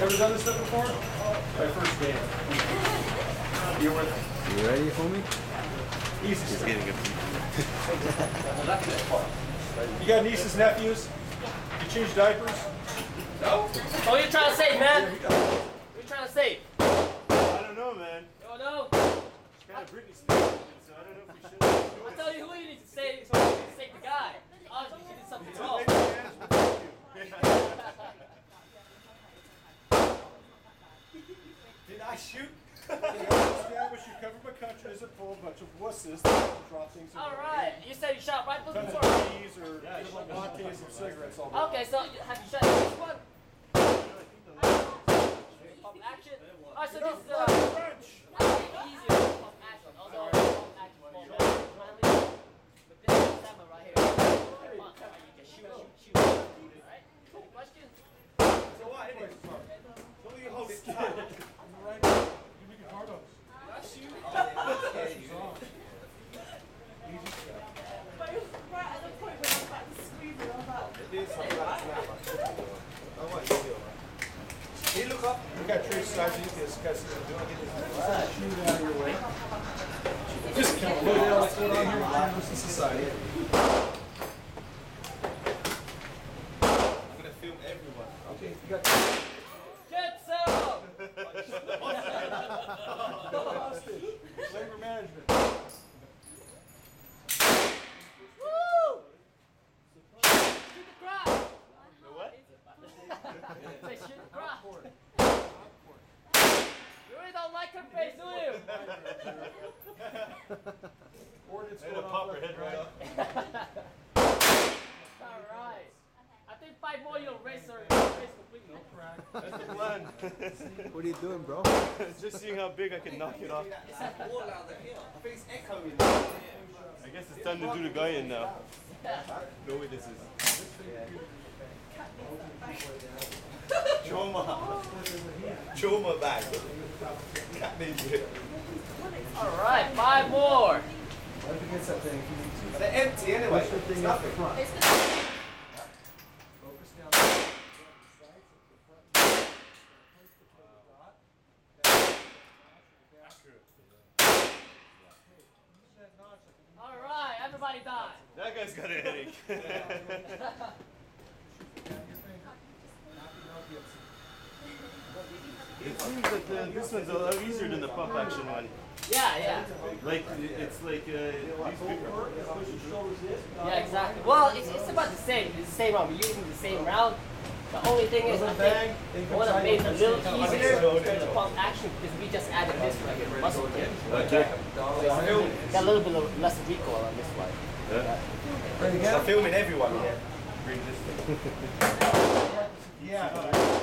Ever done this stuff before? My first game. You're with me. You ready, homie? Easy He's stuff. getting it. You got nieces, nephews? You change diapers? No? What are you trying to say, man? What are you trying to say? I don't know, man. You don't know? It's kind of Britney Spears, so I don't know if we should. I'll tell you who you need to say, so you need to say the guy. Obviously, you did something wrong. Did I shoot? Establish you covered my country as a full bunch of wusses that drop things in Alright, you said you shot right tons before. of cheese or lattes and cigarettes all day. Okay, so have you shot this one? Pump action? Alright, so this is easier than pump action. Although pump action is more friendly. But this is Emma right here. Pump, right? You can shoot. Alright? Any questions? So what? Anyways, don't you hold it tight. Right now, you make it hard on us. Did I shoot? Pressure's on. Easy stuff. But it was right at the point when I was about to scream and I was like, It is something like that. I want you to do it. Hey, look up. We got trace size you can discuss it. Shoot out of your way. Just kind of look at what's going on here in Canvas Society. I'm gonna film everyone. Okay, you got Get some! hostage. Labor management. Woo! Shoot the crowd! The what? Say shoot the crowd. You really don't like her face, do you? Ordnance Hey, going to off pop her left head and right off. Alright. I think 5 more you'll race her face completely. That's the plan. What are you doing, bro? Just seeing how big I can knock it off. It's that wall out there. I think it's echoing. I guess it's time to do the guy in now. No way this is. Trauma bag. Cat ninja. Alright, 5 more. But they're empty anyway. It's nothing. it's the Focus down. Alright, everybody die. That guy's got a headache. It seems that this one's a lot easier than the pump action one. Yeah. Like, it's like these people. Yeah, exactly. Well, it's about the same. It's the same round. We're using the same round. The only thing is, I think what have made it a little easier is the pump action because we just added this like a muscle kit. Okay. Got a little bit less recoil on this one. Yeah. I'm filming everyone here. Bring this thing. Yeah.